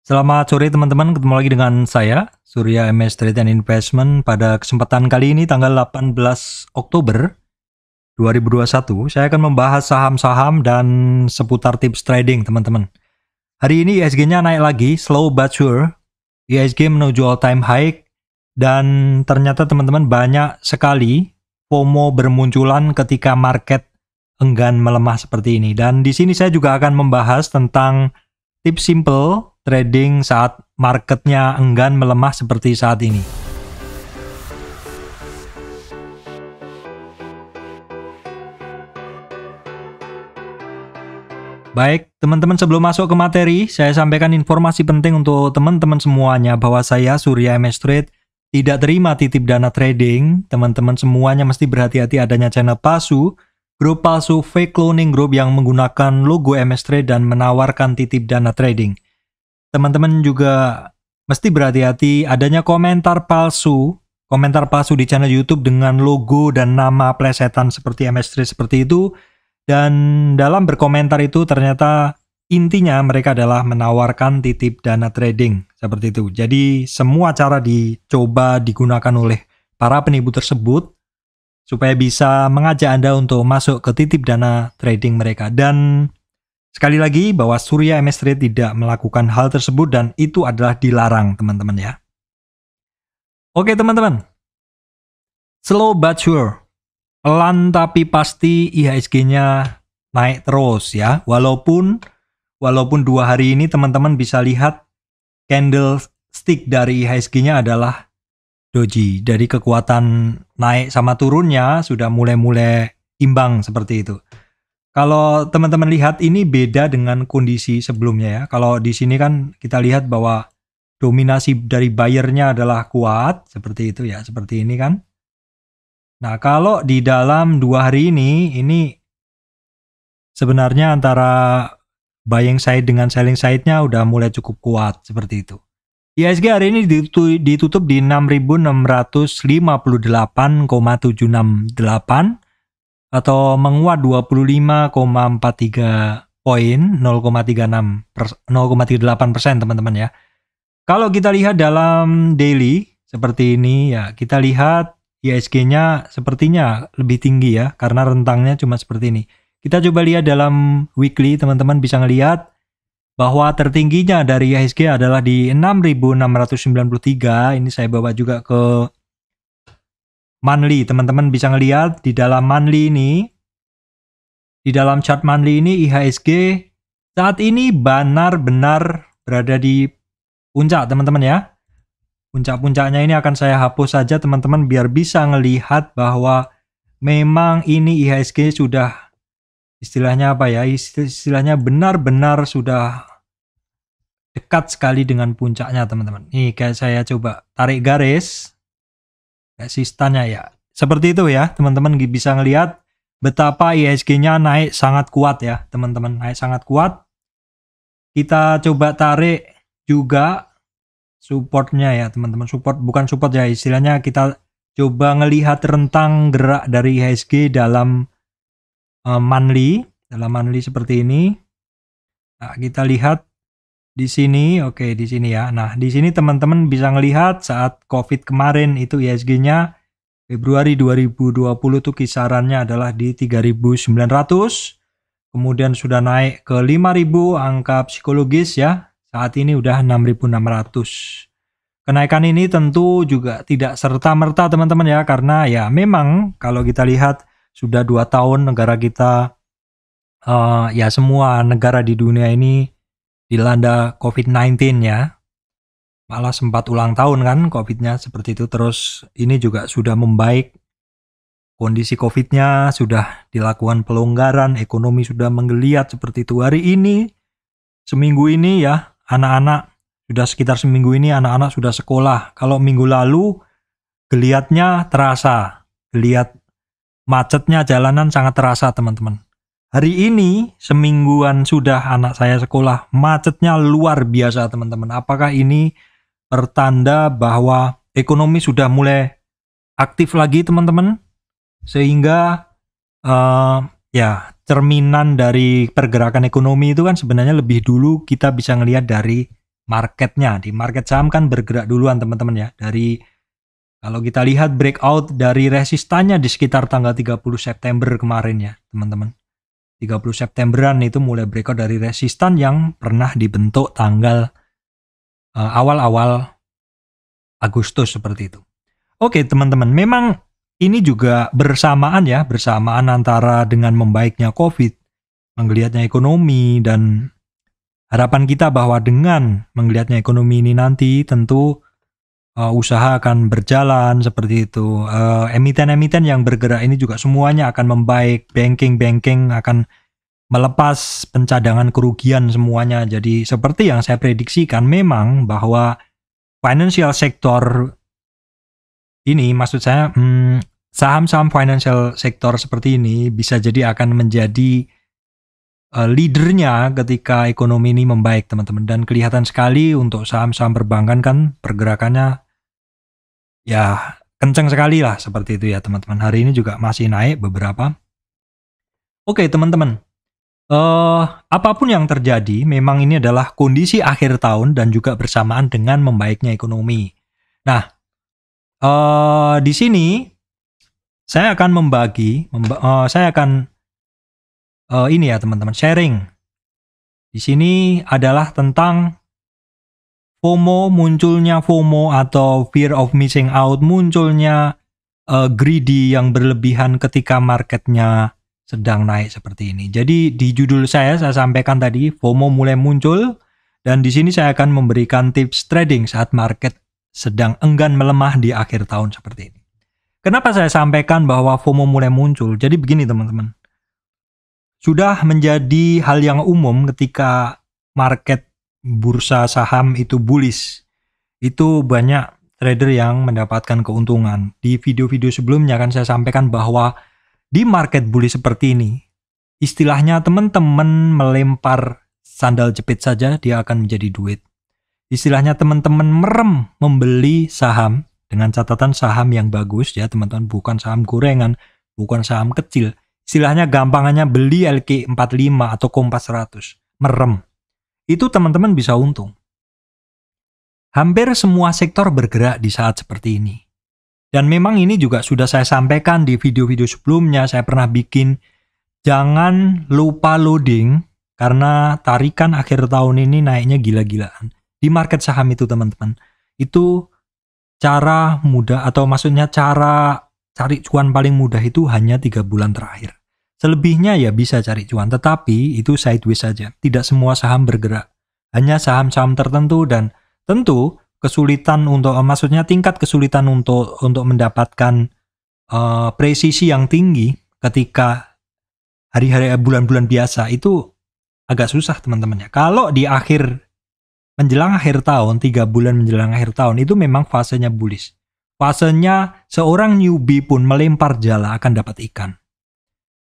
Selamat sore teman-teman, ketemu lagi dengan saya, Surya MS Trade and Investment. Pada kesempatan kali ini tanggal 18 Oktober 2021, saya akan membahas saham-saham dan seputar tips trading teman-teman. Hari ini IHSG-nya naik lagi, slow but sure. IHSG menuju all time high dan ternyata teman-teman banyak sekali FOMO bermunculan ketika market enggan melemah seperti ini. Dan di sini saya juga akan membahas tentang tips simple trading saat marketnya enggan melemah seperti saat ini. Baik, teman-teman, sebelum masuk ke materi, saya sampaikan informasi penting untuk teman-teman semuanya bahwa saya, Surya MS Trade, tidak terima titip dana trading. Teman-teman semuanya mesti berhati-hati adanya channel palsu, grup palsu, fake cloning group yang menggunakan logo MS Trade dan menawarkan titip dana trading. Teman-teman juga mesti berhati-hati adanya komentar palsu di channel YouTube dengan logo dan nama plesetan seperti MS Trade seperti itu. Dan dalam berkomentar itu ternyata intinya mereka adalah menawarkan titip dana trading seperti itu. Jadi semua cara dicoba digunakan oleh para penipu tersebut supaya bisa mengajak Anda untuk masuk ke titip dana trading mereka. Dan sekali lagi bahwa Surya MS Trade tidak melakukan hal tersebut dan itu adalah dilarang teman-teman ya. Oke teman-teman, slow but sure, pelan tapi pasti IHSG-nya naik terus ya. Walaupun 2 hari ini teman-teman bisa lihat candlestick dari IHSG-nya adalah doji. Dari kekuatan naik sama turunnya sudah mulai imbang seperti itu. Kalau teman-teman lihat ini beda dengan kondisi sebelumnya ya. Kalau di sini kan kita lihat bahwa dominasi dari buyer-nya adalah kuat seperti itu ya, seperti ini kan. Nah, kalau di dalam 2 hari ini sebenarnya antara buying side dengan selling side-nya udah mulai cukup kuat seperti itu. IHSG hari ini ditutup di 6.658,768 atau menguat 25,43 poin, 0,38% teman-teman ya. Kalau kita lihat dalam daily seperti ini ya, kita lihat IHSG-nya sepertinya lebih tinggi ya, karena rentangnya cuma seperti ini. Kita coba lihat dalam weekly, teman-teman bisa ngelihat bahwa tertingginya dari IHSG adalah di 6.693. Ini saya bawa juga ke monthly. Teman-teman bisa ngelihat di dalam monthly ini, di dalam chart monthly ini IHSG saat ini benar-benar berada di puncak teman-teman ya. Puncak-puncaknya ini akan saya hapus saja teman-teman biar bisa ngelihat bahwa memang ini IHSG sudah istilahnya apa ya, istilahnya benar-benar sudah dekat sekali dengan puncaknya teman-teman. Nih kayak saya coba tarik garis resistannya ya, seperti itu ya teman-teman, bisa ngelihat betapa IHSG-nya naik sangat kuat ya teman-teman, naik sangat kuat. Kita coba tarik juga supportnya ya teman-teman, bukan support ya, istilahnya kita coba ngelihat rentang gerak dari IHSG dalam monthly seperti ini. Nah, kita lihat di sini, oke di sini ya. Nah, di sini teman-teman bisa ngelihat saat COVID kemarin itu IHSG-nya Februari 2020 tuh kisarannya adalah di 3.900. Kemudian sudah naik ke 5.000 angka psikologis ya. Saat ini udah 6.600. Kenaikan ini tentu juga tidak serta-merta teman-teman ya, karena ya memang kalau kita lihat sudah 2 tahun negara kita, ya semua negara di dunia ini dilanda COVID-19 ya. Malah sempat ulang tahun kan COVID-nya seperti itu. Terus ini juga sudah membaik kondisi COVID-nya, sudah dilakukan pelonggaran, ekonomi sudah menggeliat seperti itu. Hari ini, seminggu ini ya, anak-anak sudah sekitar seminggu ini anak-anak sudah sekolah. Kalau minggu lalu geliatnya terasa, geliat macetnya jalanan sangat terasa teman-teman. Hari ini semingguan sudah anak saya sekolah, macetnya luar biasa teman-teman. Apakah ini pertanda bahwa ekonomi sudah mulai aktif lagi teman-teman? Sehingga ya cerminan dari pergerakan ekonomi itu kan sebenarnya lebih dulu kita bisa ngelihat dari marketnya. Di market saham kan bergerak duluan teman-teman ya. Kalau kita lihat breakout dari resistannya di sekitar tanggal 30 September kemarin ya teman-teman. 30 Septemberan itu mulai breakout dari resistan yang pernah dibentuk tanggal awal-awal Agustus seperti itu. Oke teman-teman, memang ini juga bersamaan antara dengan membaiknya COVID, menggeliatnya ekonomi, dan harapan kita bahwa dengan menggeliatnya ekonomi ini nanti tentu usaha akan berjalan seperti itu. Emiten-emiten yang bergerak ini juga semuanya akan membaik, banking akan melepas pencadangan kerugian semuanya. Jadi seperti yang saya prediksikan memang bahwa financial sector ini, maksud saya saham-saham financial sector seperti ini bisa jadi akan menjadi leadernya ketika ekonomi ini membaik teman-teman. Dan kelihatan sekali untuk saham-saham perbankan kan pergerakannya ya kencang sekali lah seperti itu ya teman-teman. Hari ini juga masih naik beberapa. Oke teman-teman, apapun yang terjadi memang ini adalah kondisi akhir tahun dan juga bersamaan dengan membaiknya ekonomi. Nah, di sini saya akan ini ya teman-teman, sharing. Di sini adalah tentang FOMO, munculnya FOMO atau fear of missing out, munculnya greedy yang berlebihan ketika marketnya sedang naik seperti ini. Jadi di judul saya sampaikan tadi FOMO mulai muncul, dan di sini saya akan memberikan tips trading saat market sedang enggan melemah di akhir tahun seperti ini. Kenapa saya sampaikan bahwa FOMO mulai muncul? Jadi begini teman-teman. Sudah menjadi hal yang umum ketika market bursa saham itu bullish. Itu banyak trader yang mendapatkan keuntungan. Di video-video sebelumnya kan saya sampaikan bahwa di market bullish seperti ini, istilahnya teman-teman melempar sandal jepit saja dia akan menjadi duit. Istilahnya teman-teman merem membeli saham dengan catatan saham yang bagus ya teman-teman, bukan saham gorengan, bukan saham kecil. Istilahnya gampangannya beli LQ45 atau Kompas 100, merem. Itu teman-teman bisa untung. Hampir semua sektor bergerak di saat seperti ini. Dan memang ini juga sudah saya sampaikan di video-video sebelumnya, saya pernah bikin, jangan lupa loading karena tarikan akhir tahun ini naiknya gila-gilaan. Di market saham itu teman-teman, itu cara mudah atau maksudnya cara cari cuan paling mudah itu hanya 3 bulan terakhir. Selebihnya ya bisa cari cuan, tetapi itu sideways saja. Tidak semua saham bergerak, hanya saham-saham tertentu, dan tentu kesulitan untuk, maksudnya tingkat kesulitan untuk mendapatkan presisi yang tinggi ketika hari-hari bulan-bulan biasa itu agak susah teman-teman ya. Kalau di menjelang akhir tahun, 3 bulan menjelang akhir tahun, itu memang fasenya bullish. Fasenya seorang newbie pun melempar jala akan dapat ikan.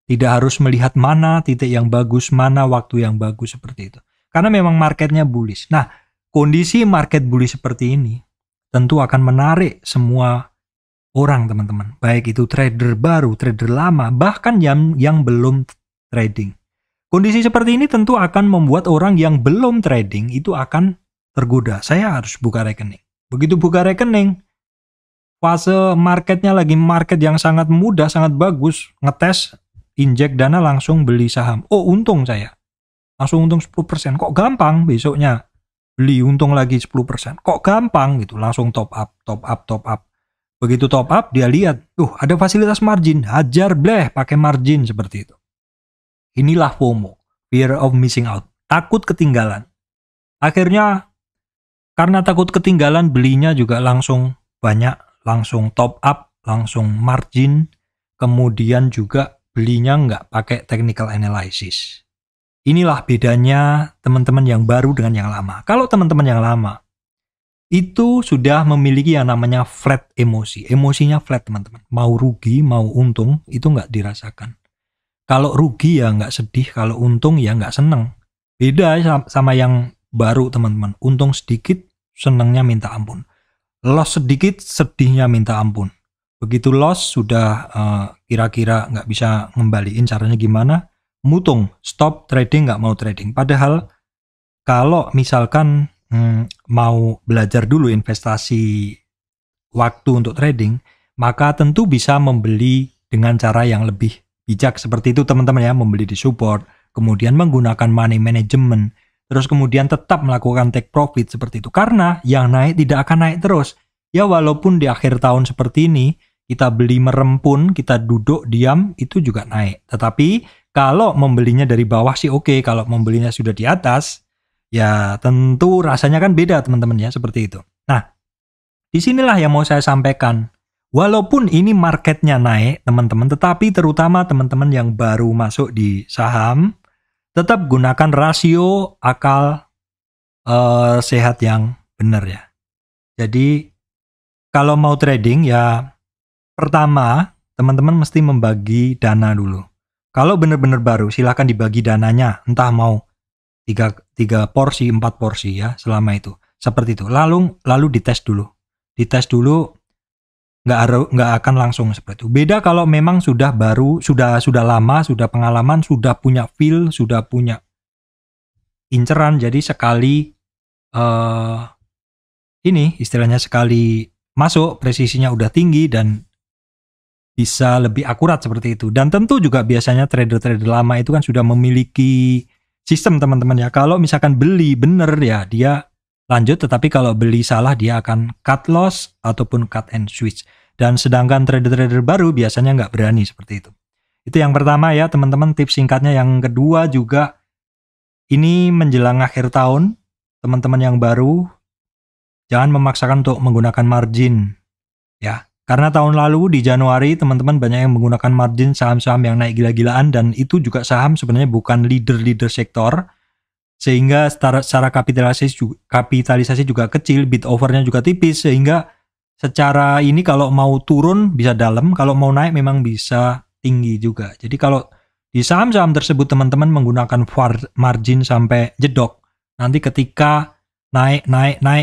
Tidak harus melihat mana titik yang bagus, mana waktu yang bagus seperti itu. Karena memang marketnya bullish. Nah, kondisi market bullish seperti ini tentu akan menarik semua orang teman-teman. Baik itu trader baru, trader lama, bahkan yang belum trading. Kondisi seperti ini tentu akan membuat orang yang belum trading itu akan tergoda. Saya harus buka rekening. Begitu buka rekening, fase marketnya lagi market yang sangat mudah, sangat bagus, ngetes, injek dana langsung beli saham. Oh untung saya, langsung untung 10%. Kok gampang besoknya beli untung lagi 10%. Kok gampang gitu, langsung top up. Begitu top up dia lihat, ada fasilitas margin, hajar bleh pakai margin seperti itu. Inilah FOMO, fear of missing out, takut ketinggalan. Akhirnya karena takut ketinggalan belinya juga langsung banyak, langsung top up, langsung margin, kemudian juga belinya nggak pakai technical analysis. Inilah bedanya teman-teman yang baru dengan yang lama. Kalau teman-teman yang lama, itu sudah memiliki yang namanya flat emosi. Emosinya flat teman-teman. Mau rugi, mau untung, itu nggak dirasakan. Kalau rugi ya nggak sedih, kalau untung ya nggak seneng. Beda sama yang baru teman-teman. Untung sedikit, senengnya minta ampun. Loss sedikit, sedihnya minta ampun. Begitu loss sudah kira-kira nggak bisa ngembaliin, caranya gimana? Mutung, stop trading, nggak mau trading. Padahal kalau misalkan mau belajar dulu investasi waktu untuk trading, maka tentu bisa membeli dengan cara yang lebih bijak seperti itu teman-teman ya, membeli di support, kemudian menggunakan money management, terus kemudian tetap melakukan take profit seperti itu. Karena yang naik tidak akan naik terus. Ya walaupun di akhir tahun seperti ini, kita beli merem pun, kita duduk diam, itu juga naik. Tetapi kalau membelinya dari bawah sih oke, kalau membelinya sudah di atas, ya tentu rasanya kan beda teman-teman ya, seperti itu. Nah, disinilah yang mau saya sampaikan. Walaupun ini marketnya naik teman-teman, tetapi terutama teman-teman yang baru masuk di saham, tetap gunakan rasio akal sehat yang benar ya. Jadi kalau mau trading ya pertama teman-teman mesti membagi dana dulu. Kalau benar-benar baru silahkan dibagi dananya, entah mau 3 porsi, 4 porsi ya selama itu. Seperti itu. Lalu dites dulu. Dites dulu, nggak akan langsung seperti itu. Beda kalau memang sudah baru, sudah lama, sudah pengalaman, sudah punya feel, sudah punya inceran. Jadi sekali ini istilahnya sekali masuk presisinya udah tinggi dan bisa lebih akurat seperti itu. Dan tentu juga biasanya trader-trader lama itu kan sudah memiliki sistem teman-teman ya. Kalau misalkan beli bener ya dia lanjut, tetapi kalau beli salah dia akan cut loss ataupun cut and switch. Dan sedangkan trader-trader baru biasanya nggak berani seperti itu. Itu yang pertama ya teman-teman, tips singkatnya. Yang kedua juga, ini menjelang akhir tahun, teman-teman yang baru jangan memaksakan untuk menggunakan margin ya. Karena tahun lalu di Januari teman-teman banyak yang menggunakan margin saham-saham yang naik gila-gilaan, dan itu juga saham sebenarnya bukan leader sektor, sehingga secara kapitalisasi juga kecil, bid overnya juga tipis, sehingga secara ini kalau mau turun bisa dalam, kalau mau naik memang bisa tinggi juga. Jadi kalau di saham-saham tersebut teman-teman menggunakan margin sampai jedok, nanti ketika naik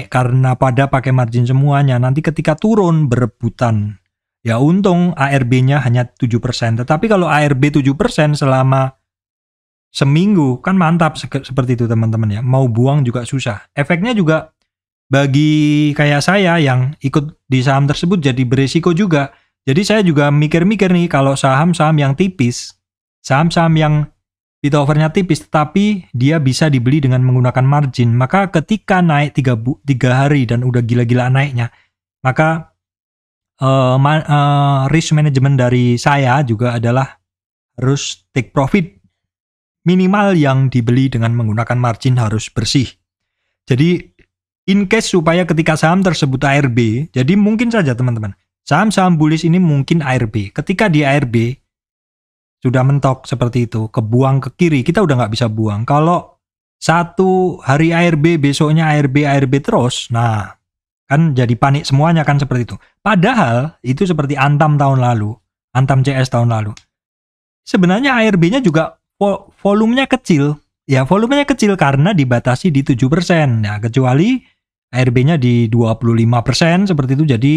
karena pada pakai margin semuanya, nanti ketika turun berebutan. Ya untung ARB-nya hanya 7%, tetapi kalau ARB 7% selama seminggu kan mantap seperti itu teman-teman ya. Mau buang juga susah. Efeknya juga bagi kayak saya yang ikut di saham tersebut jadi beresiko juga. Jadi saya juga mikir-mikir nih, kalau saham-saham yang tipis, saham-saham yang bid overnya tipis tetapi dia bisa dibeli dengan menggunakan margin, maka ketika naik 3 hari dan udah gila-gila naiknya, maka risk management dari saya juga adalah harus take profit. Minimal yang dibeli dengan menggunakan margin harus bersih. Jadi in case supaya ketika saham tersebut ARB, jadi mungkin saja teman-teman, saham-saham bullish ini mungkin ARB. Ketika di ARB sudah mentok seperti itu, kebuang ke kiri, kita udah nggak bisa buang. Kalau satu hari ARB, besoknya ARB terus, nah kan jadi panik semuanya kan seperti itu. Padahal itu seperti Antam tahun lalu, Antam CS tahun lalu. Sebenarnya ARB-nya juga volumenya kecil. Ya volumenya kecil karena dibatasi di 7%. Nah, kecuali ARB-nya di 25% seperti itu, jadi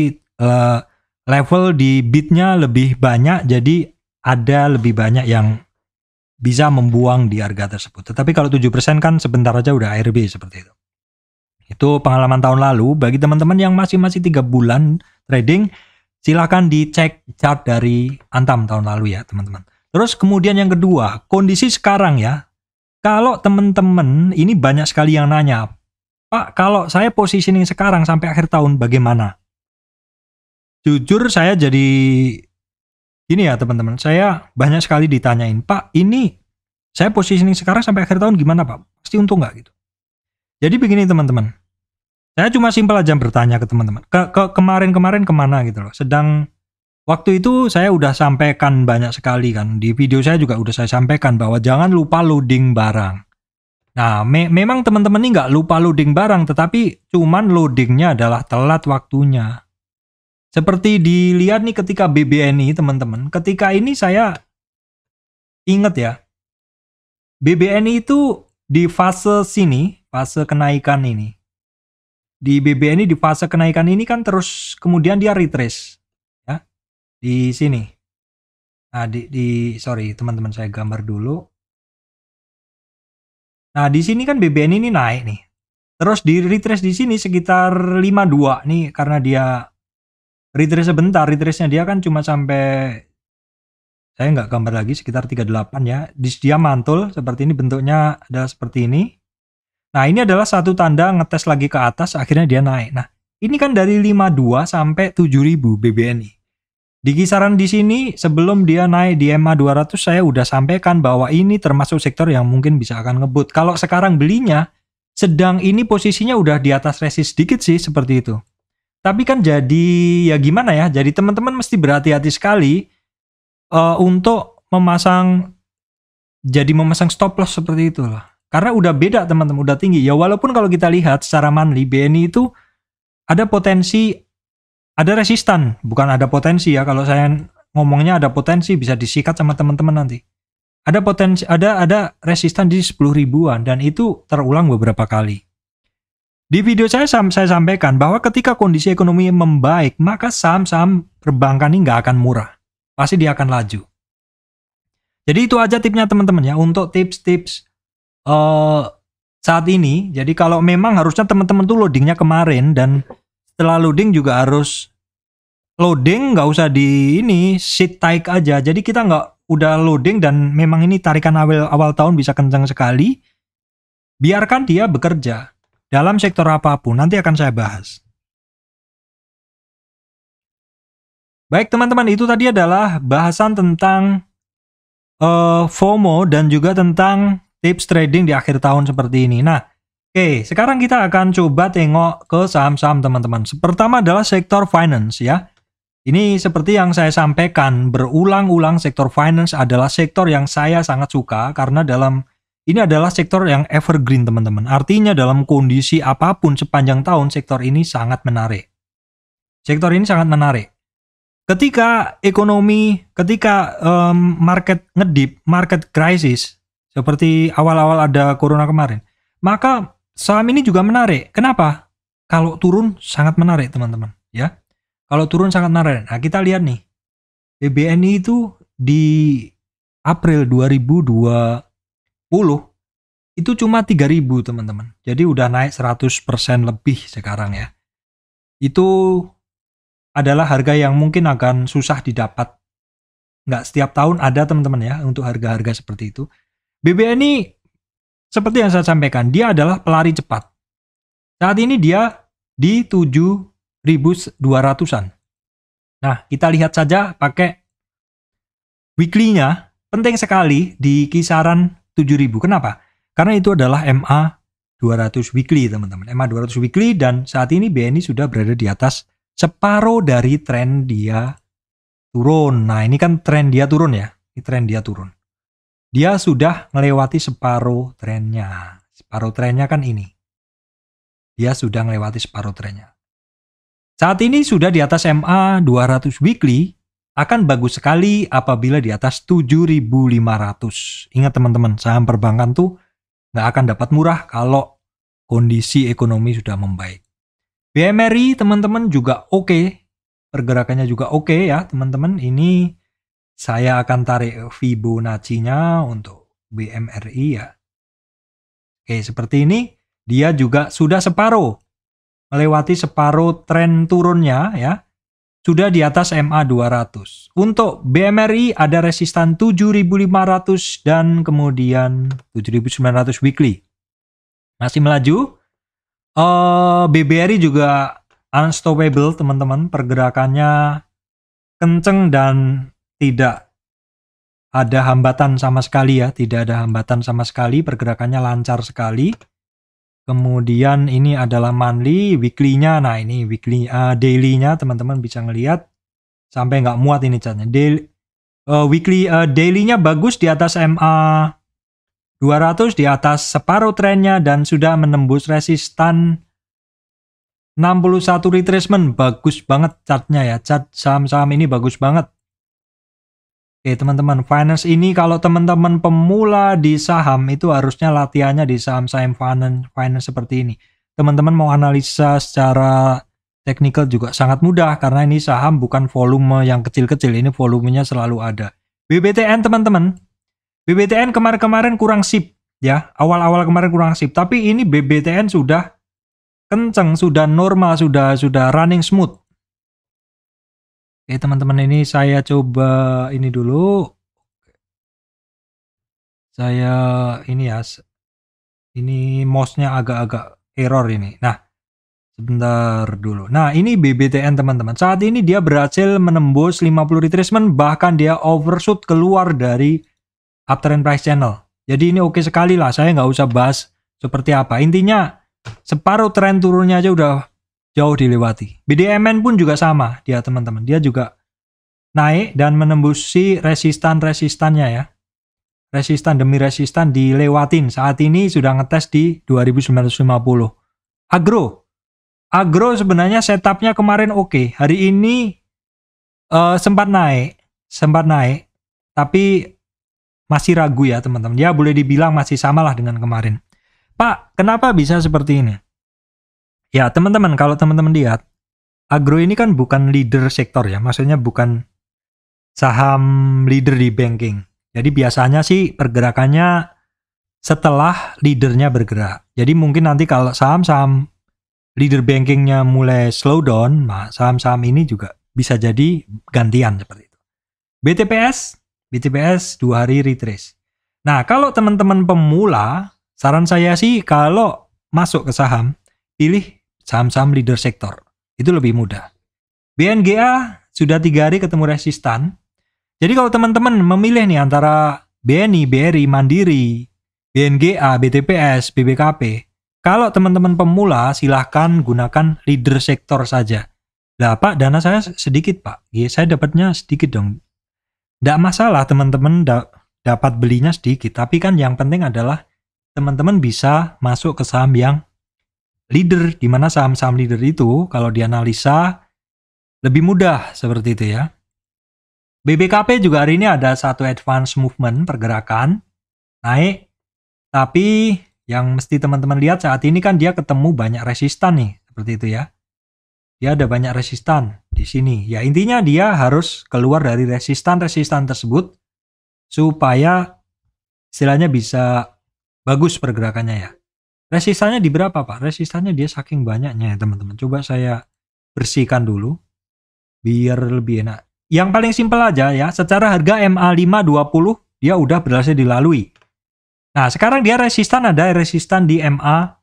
level di bidnya lebih banyak, jadi ada lebih banyak yang bisa membuang di harga tersebut. Tetapi kalau 7% kan sebentar aja udah ARB seperti itu. Itu pengalaman tahun lalu. Bagi teman-teman yang masih 3 bulan trading, silahkan dicek chart dari Antam tahun lalu ya teman-teman. Terus kemudian yang kedua, kondisi sekarang ya. Kalau teman-teman ini banyak sekali yang nanya, Pak, kalau saya positioning sekarang sampai akhir tahun bagaimana? Jujur saya jadi gini ya teman-teman, saya banyak sekali ditanyain, Pak, ini saya positioning sekarang sampai akhir tahun gimana Pak? Pasti untung nggak gitu? Jadi begini teman-teman, saya cuma simpel aja bertanya ke teman-teman, kemarin kemana gitu loh. Sedang waktu itu saya udah sampaikan banyak sekali kan, di video saya juga udah saya sampaikan bahwa jangan lupa loading barang. Nah, memang teman-teman ini nggak lupa loading barang, tetapi cuman loadingnya adalah telat waktunya. Seperti dilihat nih ketika BBNI teman-teman, ketika ini saya ingat ya, BBNI itu di fase sini, fase kenaikan ini. Di BBNI di fase kenaikan ini kan terus kemudian dia retrace ya. Di sini. Nah, sorry teman-teman, saya gambar dulu. Nah, di sini kan BBNI ini naik nih. Terus di retrace di sini sekitar 52 nih, karena dia retrace sebentar, retrace-nya dia kan cuma sampai, saya nggak gambar lagi, sekitar 38 ya. Dia mantul seperti ini, bentuknya adalah seperti ini. Nah, ini adalah satu tanda ngetes lagi ke atas, akhirnya dia naik. Nah, ini kan dari 52 sampai 7000 BBNI. Di kisaran di sini sebelum dia naik di MA 200 saya udah sampaikan bahwa ini termasuk sektor yang mungkin bisa akan ngebut. Kalau sekarang belinya sedang ini posisinya udah di atas resist sedikit sih seperti itu. Tapi kan jadi ya gimana ya? Jadi teman-teman mesti berhati-hati sekali untuk memasang stop loss seperti itulah. Karena udah beda teman-teman, udah tinggi. Ya walaupun kalau kita lihat secara monthly BNI itu ada potensi, ada resistan, bukan ada potensi ya. Kalau saya ngomongnya ada potensi bisa disikat sama teman-teman nanti. Ada potensi, ada resistan di 10 ribuan dan itu terulang beberapa kali. Di video saya sampaikan bahwa ketika kondisi ekonomi membaik, maka saham-saham perbankan ini nggak akan murah. Pasti dia akan laju. Jadi itu aja tipnya teman-teman ya, untuk tips-tips saat ini. Jadi kalau memang harusnya teman-teman tuh loadingnya kemarin, dan setelah loading juga harus loading, nggak usah di ini sit tight aja. Jadi kita nggak udah loading dan memang ini tarikan awal tahun bisa kencang sekali, biarkan dia bekerja dalam sektor apapun, nanti akan saya bahas. Baik teman-teman, itu tadi adalah bahasan tentang FOMO dan juga tentang tips trading di akhir tahun seperti ini. Nah, oke, sekarang kita akan coba tengok ke saham-saham teman-teman. Pertama adalah sektor finance ya. Ini seperti yang saya sampaikan berulang-ulang, sektor finance adalah sektor yang saya sangat suka karena ini adalah sektor yang evergreen teman-teman. Artinya dalam kondisi apapun sepanjang tahun sektor ini sangat menarik. Sektor ini sangat menarik. Ketika market ngedip, market crisis, seperti awal-awal ada corona kemarin, maka saham ini juga menarik. Kenapa? Kalau turun sangat menarik teman-teman ya. Kalau turun sangat menarik. Nah, kita lihat nih. BBNI itu di April 2020 itu cuma 3.000 teman-teman. Jadi udah naik 100% lebih sekarang ya. Itu adalah harga yang mungkin akan susah didapat. Nggak setiap tahun ada teman-teman ya untuk harga-harga seperti itu. BBNI seperti yang saya sampaikan, dia adalah pelari cepat. Saat ini dia di 7.200-an. Nah, kita lihat saja pakai weekly-nya, penting sekali di kisaran 7.000. Kenapa? Karena itu adalah MA 200 weekly teman-teman. MA 200 weekly, dan saat ini BNI sudah berada di atas separuh dari tren dia turun. Nah, ini kan tren dia turun ya. Ini tren dia turun. Dia sudah melewati separuh trennya. Separuh trennya kan ini. Dia sudah melewati separuh trennya. Saat ini sudah di atas MA 200 weekly, akan bagus sekali apabila di atas 7.500. Ingat teman-teman, saham perbankan tuh nggak akan dapat murah kalau kondisi ekonomi sudah membaik. BMRI teman-teman juga oke. Pergerakannya juga oke ya teman-teman. Ini saya akan tarik Fibonacci-nya untuk BMRI ya. Oke, seperti ini. Dia juga sudah separuh. Melewati separuh tren turunnya ya. Sudah di atas MA 200. Untuk BMRI ada resistan 7.500 dan kemudian 7.900 weekly. Masih melaju. BBRI juga unstoppable teman-teman, pergerakannya kenceng dan tidak ada hambatan sama sekali ya, tidak ada hambatan sama sekali, pergerakannya lancar sekali. Kemudian ini adalah monthly, weekly-nya. Nah, ini weekly, daily-nya teman-teman bisa ngelihat sampai nggak muat ini catnya. Daily-nya bagus di atas MA 200, di atas separuh trennya dan sudah menembus resistan 61 retracement. Bagus banget chartnya ya, chart saham-saham ini bagus banget. Oke teman-teman, finance ini kalau teman-teman pemula di saham itu harusnya latihannya di saham-saham finance seperti ini. Teman-teman mau analisa secara technical juga sangat mudah karena ini saham bukan volume yang kecil-kecil, ini volumenya selalu ada. BBTN teman-teman, BBTN kemarin-kemarin kurang sip ya, awal-awal kemarin kurang sip, tapi ini BBTN sudah kenceng, sudah normal, sudah running smooth. Oke teman-teman, ini saya coba ini dulu. Saya ini ya, ini mouse-nya agak-agak error ini. Nah, sebentar dulu. Nah, ini BBTN teman-teman. Saat ini dia berhasil menembus 50 retracement, bahkan dia overshoot keluar dari uptrend price channel. Jadi ini oke sekali lah, saya nggak usah bahas seperti apa. Intinya, separuh tren turunnya aja udah jauh dilewati. BDMN pun juga sama dia teman-teman. Dia juga naik dan menembusi resistan-resistannya ya. Resistan demi resistan dilewatin. Saat ini sudah ngetes di 2950. Agro sebenarnya setupnya kemarin oke. Hari ini sempat naik, tapi masih ragu ya teman-teman. Ya boleh dibilang masih samalah dengan kemarin. Pak, kenapa bisa seperti ini? Ya teman-teman, kalau teman-teman lihat, agro ini kan bukan leader sektor ya. Maksudnya bukan saham leader di banking. Jadi biasanya sih pergerakannya setelah leadernya bergerak. Jadi mungkin nanti kalau saham-saham leader bankingnya mulai slow down, nah saham-saham ini juga bisa jadi gantian seperti itu. BTPS 2 hari retrace. Nah kalau teman-teman pemula, saran saya sih kalau masuk ke saham, pilih saham-saham leader sektor. Itu lebih mudah. BNGA sudah 3 hari ketemu resistan. Jadi kalau teman-teman memilih nih antara BNI, BRI, Mandiri, BNGA, BTPS, BBKP, kalau teman-teman pemula silahkan gunakan leader sektor saja. Lah Pak, dana saya sedikit Pak. Ya, saya dapatnya sedikit dong. Nggak masalah teman-teman dapat belinya sedikit. Tapi kan yang penting adalah teman-teman bisa masuk ke saham yang leader. Dimana saham-saham leader itu kalau dianalisa lebih mudah seperti itu ya. BBKP juga hari ini ada satu advance movement pergerakan naik, tapi yang mesti teman-teman lihat saat ini kan dia ketemu banyak resistan nih, seperti itu ya. Dia ada banyak resistan di sini. Ya intinya dia harus keluar dari resistan-resistan tersebut supaya istilahnya bisa bagus pergerakannya ya. Resistannya di berapa Pak? Resistannya dia saking banyaknya ya teman-teman. Coba saya bersihkan dulu biar lebih enak. Yang paling simpel aja ya, secara harga MA520 dia udah berhasil dilalui. Nah, sekarang dia resistan, ada resistan di MA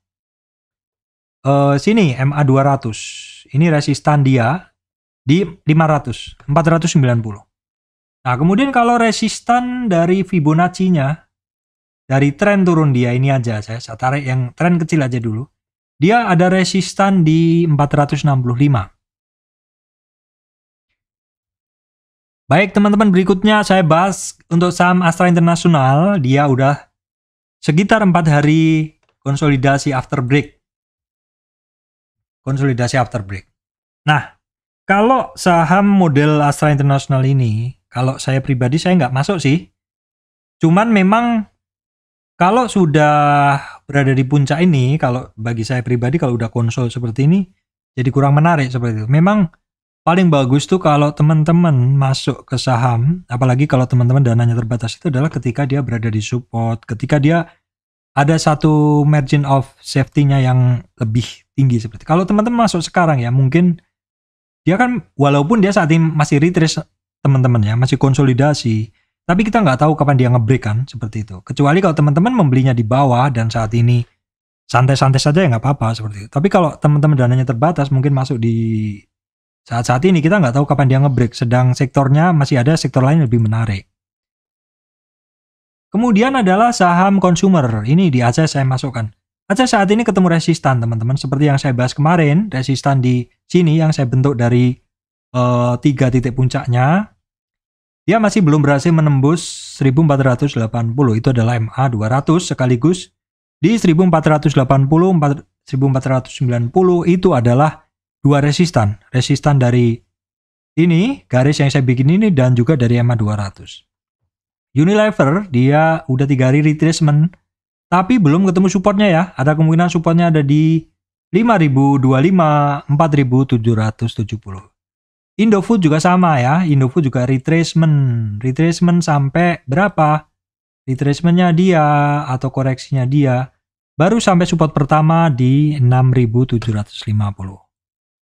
sini, MA200. Ini resistan dia di 500, 490. Nah, kemudian kalau resistan dari Fibonacci-nya dari tren turun dia ini aja, saya tarik yang tren kecil aja dulu. Dia ada resistan di 465. Baik teman-teman, berikutnya saya bahas untuk saham Astra International. Dia udah sekitar 4 hari konsolidasi after break. Nah, kalau saham model Astra International ini, kalau saya pribadi saya nggak masuk sih. Cuman memang kalau sudah berada di puncak ini, kalau bagi saya pribadi kalau udah konsol seperti ini, jadi kurang menarik seperti itu. Memang paling bagus tuh kalau teman-teman masuk ke saham, apalagi kalau teman-teman dananya terbatas, itu adalah ketika dia berada di support, ketika dia ada satu margin of safety-nya yang lebih tinggi seperti itu. Kalau teman-teman masuk sekarang ya, mungkin dia kan walaupun dia saat ini masih retrace teman-teman ya, masih konsolidasi, tapi kita nggak tahu kapan dia nge-break kan, seperti itu. Kecuali kalau teman-teman membelinya di bawah dan saat ini santai-santai saja ya nggak apa-apa seperti itu. Tapi kalau teman-teman dananya terbatas, mungkin masuk di saat-saat ini kita nggak tahu kapan dia nge-break, sedang sektornya masih ada sektor lain lebih menarik. Kemudian adalah saham consumer. Ini di Aceh saya masukkan. Aceh saat ini ketemu resistan teman-teman. Seperti yang saya bahas kemarin, resistan di sini yang saya bentuk dari 3 titik puncaknya. Dia masih belum berhasil menembus 1480. Itu adalah MA200 sekaligus di 1480, 1490 itu adalah 2 resistan. Resistan dari ini, garis yang saya bikin ini, dan juga dari MA200. Unilever, dia udah 3 hari retracement, tapi belum ketemu supportnya ya. Ada kemungkinan supportnya ada di 5025, 4770. Indofood juga sama ya. Indofood juga retracement. Retracement sampai berapa? Retracementnya dia atau koreksinya dia baru sampai support pertama di 6.750.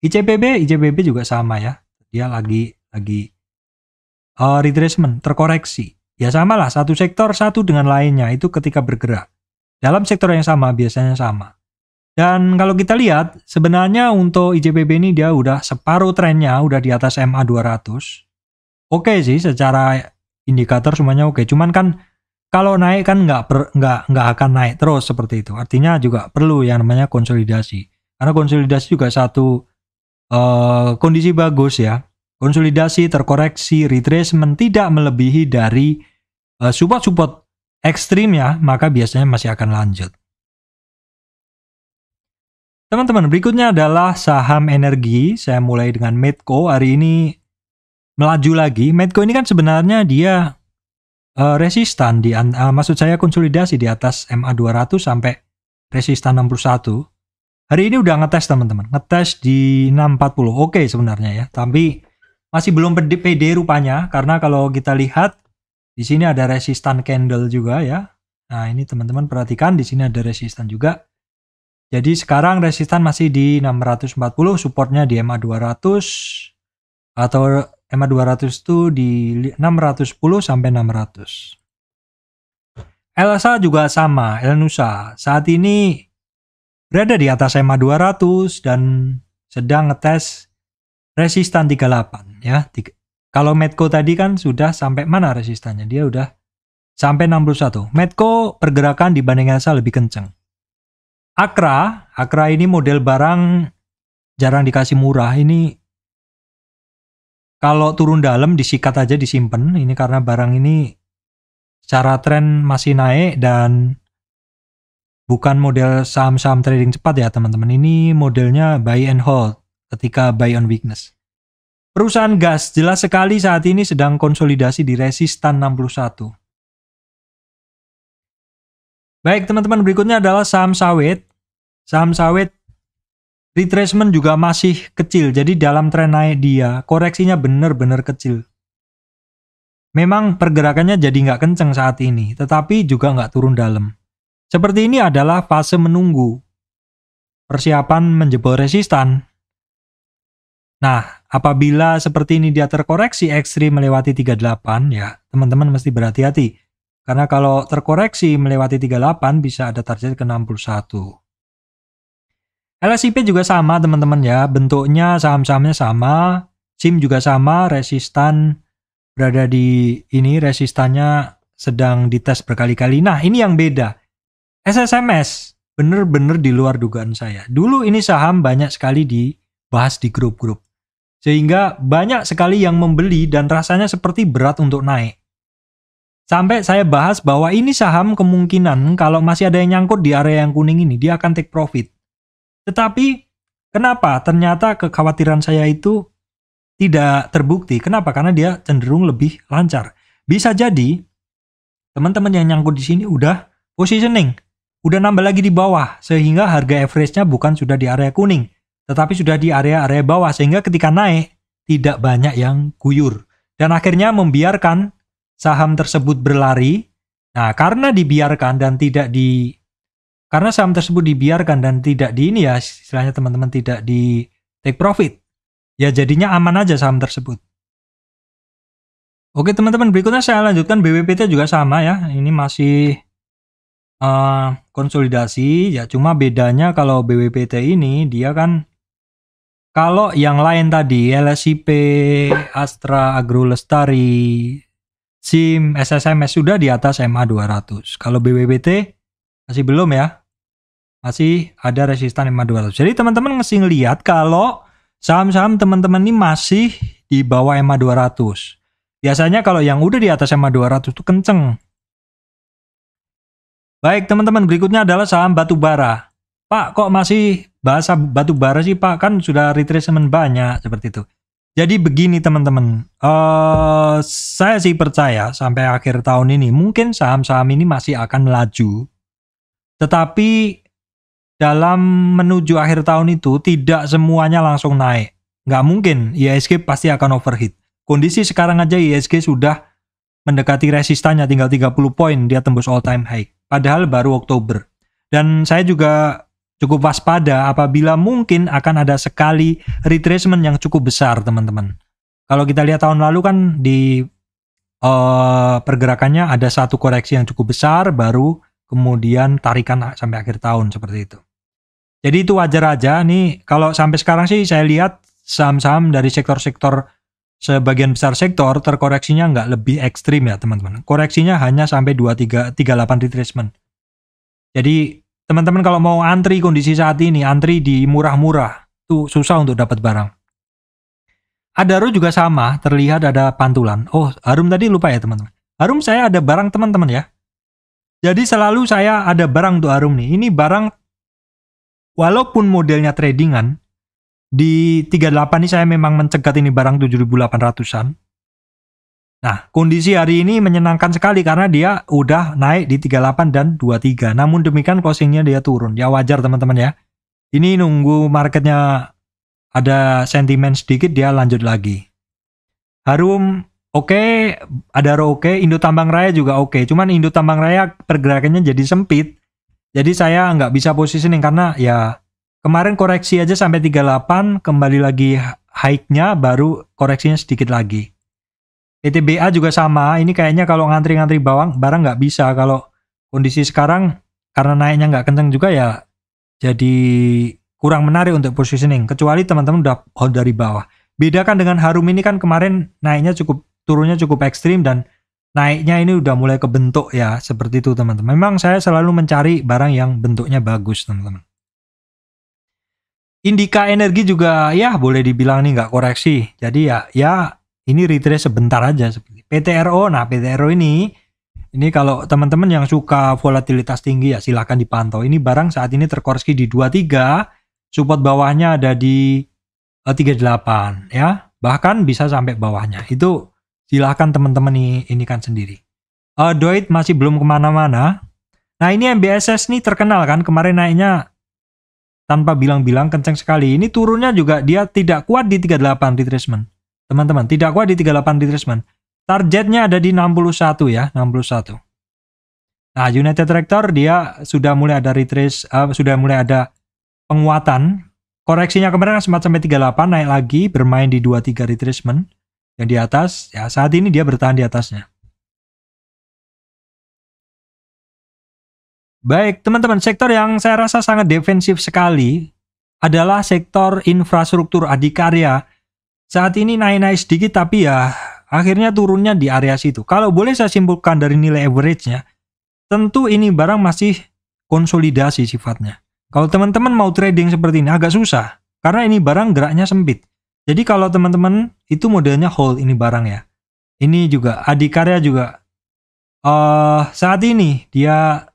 ICBB juga sama ya. Dia lagi retracement, terkoreksi. Ya sama lah, satu sektor satu dengan lainnya itu ketika bergerak. Dalam sektor yang sama biasanya sama. Dan kalau kita lihat, sebenarnya untuk ICBB ini dia udah separuh trennya, udah di atas MA 200. Oke sih, secara indikator semuanya oke. Cuman kan kalau naik kan nggak akan naik terus seperti itu. Artinya juga perlu yang namanya konsolidasi. Karena konsolidasi juga satu kondisi bagus ya. Konsolidasi, terkoreksi, retracement tidak melebihi dari support-support ekstrim ya, maka biasanya masih akan lanjut. Teman-teman, berikutnya adalah saham energi. Saya mulai dengan Medco. Hari ini melaju lagi. Medco ini kan sebenarnya dia resistan, maksud saya konsolidasi di atas MA 200 sampai resistan 61. Hari ini udah ngetes teman-teman, ngetes di 640. Oke sebenarnya ya, tapi masih belum pede rupanya, karena kalau kita lihat di sini ada resistan candle juga ya. Nah ini teman-teman perhatikan, di sini ada resistan juga. Jadi sekarang resistan masih di 640, supportnya di MA 200 atau MA 200 itu di 610 sampai 600. Elsa juga sama, Elnusa saat ini berada di atas MA 200 dan sedang ngetes resistan 38 ya. Kalau Medco tadi kan sudah sampai mana resistannya? Dia udah sampai 61. Medco pergerakan dibanding Elsa lebih kenceng. Akra ini model barang jarang dikasih murah. Ini kalau turun dalam disikat aja, disimpan. Ini karena barang ini secara tren masih naik dan bukan model saham-saham trading cepat ya teman-teman. Ini modelnya buy and hold ketika buy on weakness. Perusahaan gas jelas sekali saat ini sedang konsolidasi di resistan 61. Baik teman-teman, berikutnya adalah saham sawit. Saham sawit retracement juga masih kecil, jadi dalam tren naik dia, koreksinya benar-benar kecil. Memang pergerakannya jadi nggak kenceng saat ini, tetapi juga nggak turun dalam. Seperti ini adalah fase menunggu, persiapan menjebol resistan. Nah, apabila seperti ini dia terkoreksi ekstrim melewati 38, ya teman-teman mesti berhati-hati. Karena kalau terkoreksi melewati 38 bisa ada target ke 61. LSIP juga sama teman-teman ya, bentuknya saham-sahamnya sama, SIM juga sama, resistan berada di ini, resistannya sedang dites berkali-kali. Nah ini yang beda, SSMS bener-bener di luar dugaan saya. Dulu ini saham banyak sekali dibahas di grup-grup, sehingga banyak sekali yang membeli dan rasanya seperti berat untuk naik. Sampai saya bahas bahwa ini saham kemungkinan kalau masih ada yang nyangkut di area yang kuning ini, dia akan take profit. Tetapi kenapa ternyata kekhawatiran saya itu tidak terbukti? Kenapa? Karena dia cenderung lebih lancar. Bisa jadi teman-teman yang nyangkut di sini udah positioning, udah nambah lagi di bawah, sehingga harga average-nya bukan sudah di area kuning, tetapi sudah di area-area bawah, sehingga ketika naik tidak banyak yang guyur dan akhirnya membiarkan saham tersebut berlari. Nah, karena saham tersebut dibiarkan dan tidak di ini ya, istilahnya teman-teman tidak di take profit, ya jadinya aman aja saham tersebut. Oke teman-teman, berikutnya saya lanjutkan BWPT juga sama ya. Ini masih konsolidasi ya, cuma bedanya kalau BWPT ini dia kan, kalau yang lain tadi LSIP, Astra, Agro Lestari, SIM, SSMS sudah di atas MA 200. Kalau BWPT masih belum ya, masih ada resistan MA 200. Jadi teman-teman mesti ngelihat kalau saham-saham teman-teman ini masih di bawah MA 200. Biasanya kalau yang udah di atas MA 200 itu kenceng. Baik teman-teman, berikutnya adalah saham batubara. Pak, kok masih bahasa batubara sih Pak? Kan sudah retracement banyak seperti itu. Jadi begini teman-teman, saya sih percaya sampai akhir tahun ini mungkin saham-saham ini masih akan melaju. Tetapi dalam menuju akhir tahun itu tidak semuanya langsung naik. Nggak mungkin, IHSG pasti akan overheat. Kondisi sekarang aja IHSG sudah mendekati resistannya, tinggal 30 poin dia tembus all time high. Padahal baru Oktober. Dan saya juga cukup waspada apabila mungkin akan ada sekali retracement yang cukup besar, teman-teman. Kalau kita lihat tahun lalu kan di pergerakannya ada satu koreksi yang cukup besar, baru kemudian tarikan sampai akhir tahun seperti itu. Jadi itu wajar aja nih. Kalau sampai sekarang sih saya lihat saham-saham dari sektor-sektor, sebagian besar sektor terkoreksinya nggak lebih ekstrim ya teman-teman. Koreksinya hanya sampai 2338 retracement. Jadi teman-teman kalau mau antri kondisi saat ini, antri di murah-murah, tuh susah untuk dapat barang. Adaro juga sama, terlihat ada pantulan. Oh, Harum tadi lupa ya teman-teman. Harum saya ada barang teman-teman ya. Jadi selalu saya ada barang untuk Harum nih. Ini barang, walaupun modelnya tradingan, di 38 ini saya memang mencegat ini barang 7.800-an. Nah, kondisi hari ini menyenangkan sekali karena dia udah naik di 38 dan 23. Namun demikian closingnya dia turun. Ya wajar teman-teman ya. Ini nunggu marketnya ada sentimen sedikit, dia lanjut lagi. Harum oke, Adaro oke, Indo Tambang Raya juga oke. Cuman Indo Tambang Raya pergerakannya jadi sempit. Jadi saya nggak bisa positioning karena ya kemarin koreksi aja sampai 38, kembali lagi high-nya, baru koreksinya sedikit lagi. PTBA juga sama, ini kayaknya kalau ngantri-ngantri barang nggak bisa. Kalau kondisi sekarang karena naiknya nggak kenceng juga ya jadi kurang menarik untuk positioning, kecuali teman-teman udah hold dari bawah. Beda kan dengan Harum ini kan kemarin naiknya turunnya cukup ekstrim dan naiknya ini udah mulai kebentuk ya, seperti itu teman-teman. Memang saya selalu mencari barang yang bentuknya bagus teman-teman. Indika Energi juga ya boleh dibilang nih nggak koreksi, jadi ya ini retrace sebentar aja seperti PTRO. Nah PTRO ini kalau teman-teman yang suka volatilitas tinggi ya silahkan dipantau. Ini barang saat ini terkoreksi di 23, support bawahnya ada di 38 ya, bahkan bisa sampai bawahnya. Itu silahkan teman-teman ini kan sendiri. Doit masih belum kemana-mana. Nah ini MBSS nih terkenal kan, kemarin naiknya tanpa bilang-bilang kenceng sekali. Ini turunnya juga dia tidak kuat di 38 retracement. Teman-teman, tidak kuat di 38 retracement. Targetnya ada di 61 ya, 61. Nah, United Tractor dia sudah mulai ada retrace, sudah mulai ada penguatan. Koreksinya kemarin sempat sampai 38, naik lagi, bermain di 23 retracement yang di atas. Ya, saat ini dia bertahan di atasnya. Baik, teman-teman, sektor yang saya rasa sangat defensif sekali adalah sektor infrastruktur adikarya. Saat ini naik-naik sedikit tapi ya akhirnya turunnya di area situ. Kalau boleh saya simpulkan dari nilai average-nya, tentu ini barang masih konsolidasi sifatnya. Kalau teman-teman mau trading seperti ini agak susah karena ini barang geraknya sempit. Jadi kalau teman-teman itu modelnya hold ini barang ya. Ini juga adikarya juga saat ini dia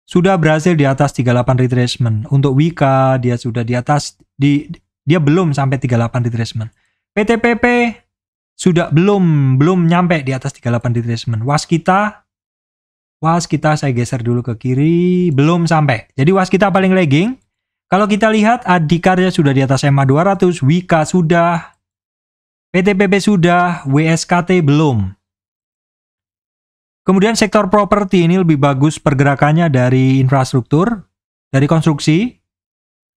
sudah berhasil di atas 38 retracement. Untuk Wika dia sudah di atas dia belum sampai 38 retracement. PTPP sudah belum nyampe di atas 38 retracement. Waskita saya geser dulu ke kiri, belum sampai. Jadi Waskita paling lagging. Kalau kita lihat Adikarya sudah di atas MA 200, Wika sudah, PTPP sudah, WSKT belum. Kemudian sektor properti ini lebih bagus pergerakannya dari infrastruktur, dari konstruksi.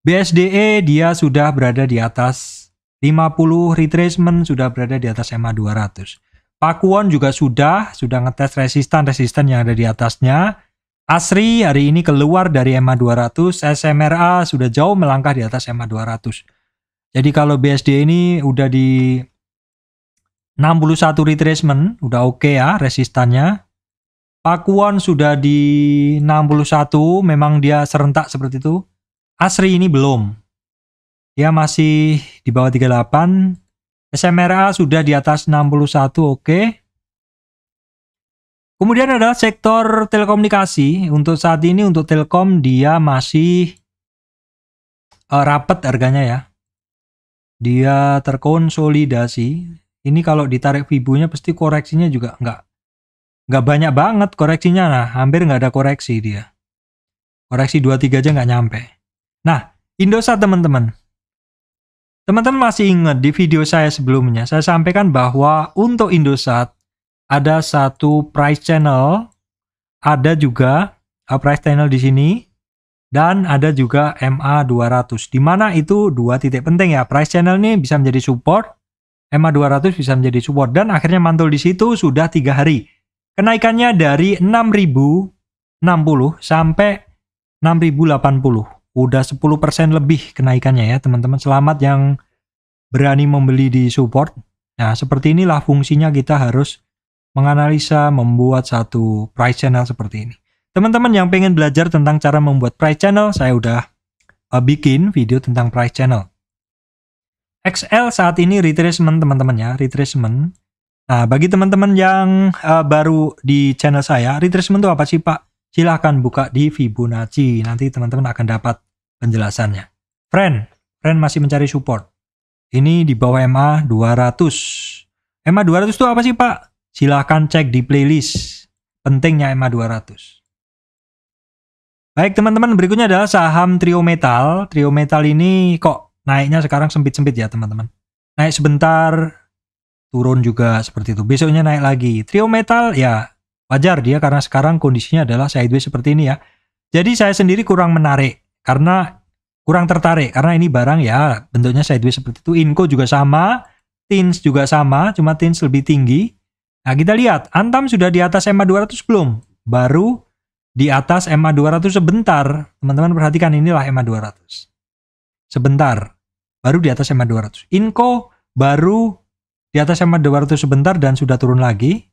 BSDE dia sudah berada di atas 50 retracement, sudah berada di atas MA 200. Pakuwon juga sudah ngetes resistan yang ada di atasnya. Asri hari ini keluar dari MA 200, SMRA sudah jauh melangkah di atas MA 200. Jadi kalau BSDE ini udah di 61 retracement, udah oke ya resistannya. Pakuwon sudah di 61, memang dia serentak seperti itu. Asri ini belum. Dia masih di bawah 38. SMRA sudah di atas 61, oke. Kemudian adalah sektor telekomunikasi. Untuk saat ini untuk Telkom dia masih rapat harganya ya. Dia terkonsolidasi. Ini kalau ditarik Fibo-nya pasti koreksinya juga nggak banyak banget koreksinya. Nah, hampir nggak ada koreksi dia. Koreksi 23 aja nggak nyampe. Nah, Indosat teman-teman. Teman-teman masih ingat di video saya sebelumnya, saya sampaikan bahwa untuk Indosat ada satu price channel, ada juga price channel di sini. Dan ada juga MA200, di mana itu dua titik penting ya. Price channel ini bisa menjadi support, MA200 bisa menjadi support, dan akhirnya mantul di situ sudah 3 hari. Kenaikannya dari 6.060 sampai 6.080. Udah 10% lebih kenaikannya ya teman-teman. Selamat yang berani membeli di support. Nah, seperti inilah fungsinya kita harus menganalisa, membuat satu price channel seperti ini. Teman-teman yang pengen belajar tentang cara membuat price channel, saya udah bikin video tentang price channel. XL saat ini retracement teman-teman ya, retracement. Nah, bagi teman-teman yang baru di channel saya, retracement itu apa sih Pak? Silahkan buka di Fibonacci, nanti teman-teman akan dapat penjelasannya. Friend masih mencari support. Ini di bawah MA200. MA200 itu apa sih Pak? Silahkan cek di playlist pentingnya MA200. Baik teman-teman, berikutnya adalah saham Trio Metal. Trio Metal ini kok naiknya sekarang sempit-sempit ya teman-teman. Naik sebentar, turun juga seperti itu. Besoknya naik lagi. Trio Metal ya wajar dia karena sekarang kondisinya adalah sideways seperti ini ya. Jadi saya sendiri kurang menarik karena kurang tertarik karena ini barang ya bentuknya sideways seperti itu. Inco juga sama, Tins juga sama, cuma Tins lebih tinggi. Nah kita lihat, Antam sudah di atas MA200 belum? Baru di atas MA200 sebentar. Teman-teman perhatikan, inilah MA200. Sebentar. Baru di atas MA200. Inco baru di atas MA200 sebentar dan sudah turun lagi.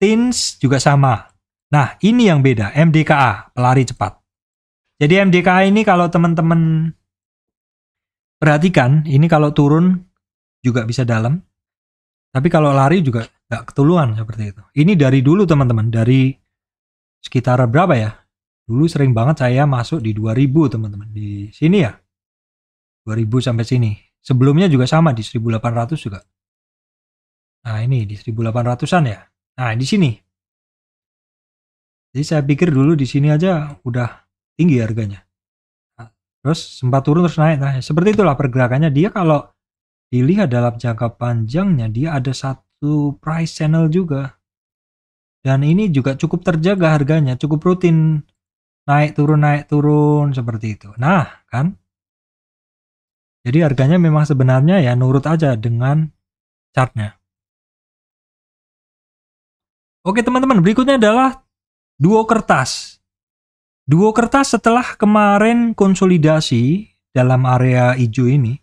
Tins juga sama. Nah, ini yang beda. MDKA, pelari cepat. Jadi MDKA ini kalau teman-teman perhatikan, ini kalau turun juga bisa dalam. Tapi kalau lari juga nggak ketuluan seperti itu. Ini dari dulu teman-teman. Dari sekitar berapa ya? Dulu sering banget saya masuk di 2000 teman-teman. Di sini ya. 2000 sampai sini. Sebelumnya juga sama di 1800 juga. Nah ini di 1800-an ya. Nah di sini. Jadi saya pikir dulu di sini aja udah tinggi harganya. Nah, terus sempat turun terus naik. Nah seperti itulah pergerakannya. Dia kalau dilihat dalam jangka panjangnya dia ada satu price channel juga. Dan ini juga cukup terjaga harganya, cukup rutin naik turun seperti itu. Nah, kan? Jadi harganya memang sebenarnya ya nurut aja dengan chartnya. Oke teman-teman, berikutnya adalah duo kertas. Duo kertas setelah kemarin konsolidasi dalam area hijau ini,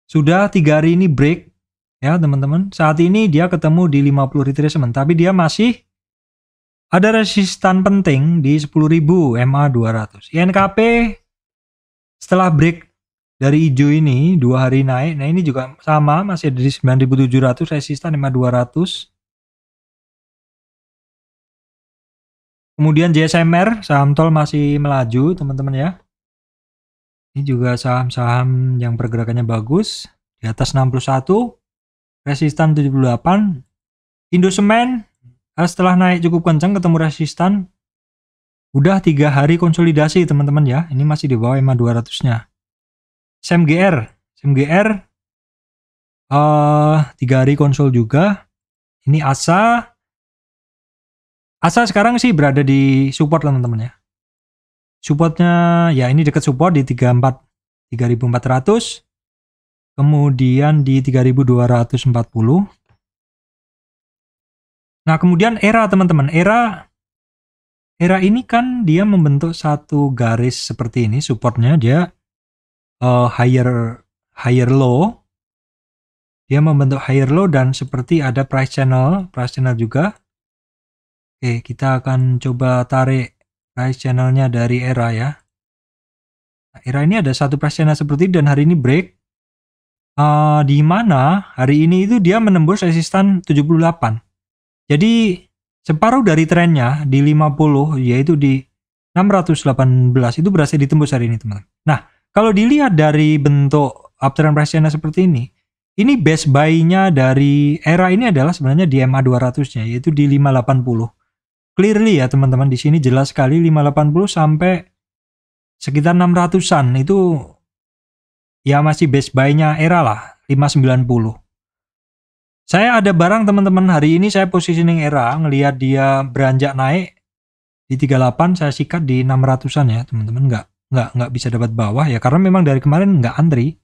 sudah 3 hari ini break. Ya teman-teman, saat ini dia ketemu di 50 retracement, tapi dia masih ada resistan penting di 10.000 MA200. INKP setelah break dari hijau ini 2 hari naik, nah ini juga sama, masih ada di 9.700 resistan MA200. Kemudian JSMR, saham tol masih melaju teman-teman ya. Ini juga saham-saham yang pergerakannya bagus, di atas 61. Resistan 78. Indosemen setelah naik cukup kencang ketemu resistan. Udah 3 hari konsolidasi teman-teman ya. Ini masih di bawah MA200-nya. SMGR 3 hari konsol juga. Ini ASA sekarang sih berada di support teman-teman ya. Supportnya ya ini dekat support di 3400. Kemudian di 3240. Nah, kemudian ERA teman-teman. ERA ini kan dia membentuk satu garis seperti ini, supportnya dia higher low. Dia membentuk higher low dan seperti ada price channel juga. Oke, kita akan coba tarik price channelnya dari ERA ya. Nah, ERA ini ada satu price channel seperti ini dan hari ini break. Di mana hari ini itu dia menembus resistan 78. Jadi separuh dari trennya di 50 yaitu di 618 itu berhasil ditembus hari ini teman-teman. Nah, kalau dilihat dari bentuk uptrend price channel seperti ini base buy-nya dari ERA ini adalah sebenarnya di MA200-nya yaitu di 580. Clearly ya teman-teman, di sini jelas sekali 580 sampai sekitar 600-an itu ya masih base buy-nya ERA lah, 590. Saya ada barang teman-teman hari ini saya positioning ERA, ngelihat dia beranjak naik. Di 38 saya sikat di 600-an ya teman-teman, nggak bisa dapat bawah ya karena memang dari kemarin nggak antri.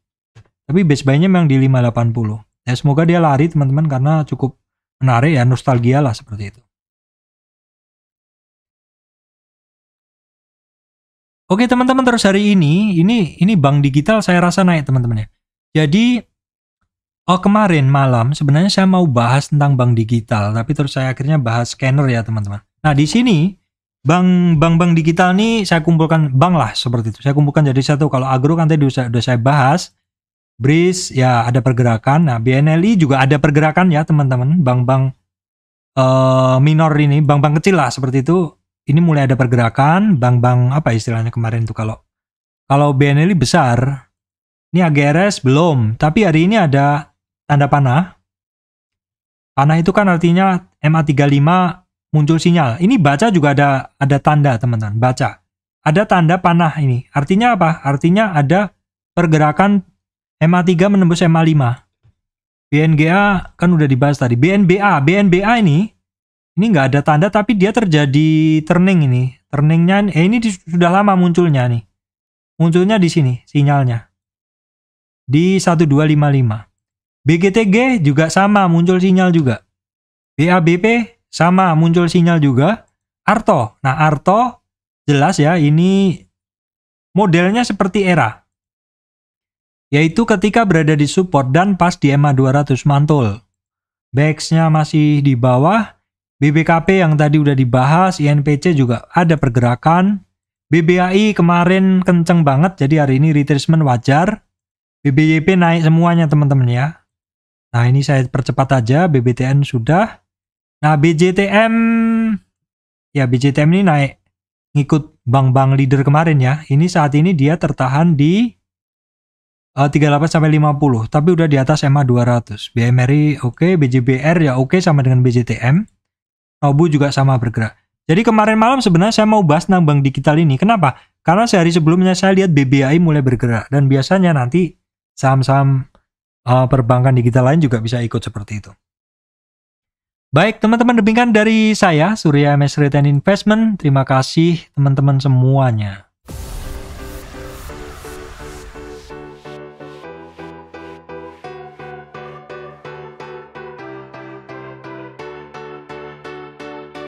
Tapi base buy-nya memang di 580. Ya semoga dia lari teman-teman karena cukup menarik ya, nostalgia lah seperti itu. Oke teman-teman, terus hari ini bank digital saya rasa naik teman-teman ya. Jadi kemarin malam sebenarnya saya mau bahas tentang bank digital, tapi terus saya akhirnya bahas scanner ya teman-teman. Nah di sini bank digital nih saya kumpulkan bank lah seperti itu. Saya kumpulkan jadi satu. Kalau agro kan tadi udah saya bahas. BRIS ya ada pergerakan. Nah BNLI juga ada pergerakan ya teman-teman. Bank-bank minor ini, bank-bank kecil lah seperti itu. Ini mulai ada pergerakan. Bank-bank apa istilahnya kemarin tuh, kalau BNLI besar. Ini AGRS belum. Tapi hari ini ada tanda panah. Panah itu kan artinya MA35 muncul sinyal. Ini baca juga ada tanda teman-teman. Baca. Ada tanda panah ini. Artinya apa? Artinya ada pergerakan MA3 menembus MA5. BNGA kan udah dibahas tadi. BNBA ini nggak ada tanda tapi dia terjadi turning ini. Turningnya ini sudah lama munculnya nih. Munculnya di sini sinyalnya. Di 1255. BGTG juga sama muncul sinyal juga. BABP sama muncul sinyal juga. Arto. Nah Arto jelas ya ini modelnya seperti ERA. Yaitu ketika berada di support dan pas di MA 200 mantul. BX-nya masih di bawah. BBKP yang tadi udah dibahas, INPC juga ada pergerakan. BBAI kemarin kenceng banget, jadi hari ini retracement wajar. BBYP naik semuanya teman-teman ya. Nah ini saya percepat aja, BBTN sudah. Nah BJTM, ya BJTM ini naik ngikut bank-bank leader kemarin ya. Ini saat ini dia tertahan di 38 sampai 50, tapi udah di atas MA 200. BMRI oke, BJBR ya oke sama dengan BJTM. Nobu juga sama bergerak. Jadi kemarin malam sebenarnya saya mau bahas tentang bank digital ini. Kenapa? Karena sehari sebelumnya saya lihat BBAI mulai bergerak dan biasanya nanti saham-saham perbankan digital lain juga bisa ikut seperti itu. Baik teman-teman, demikian dari saya Surya MS Retail Investment. Terima kasih teman-teman semuanya.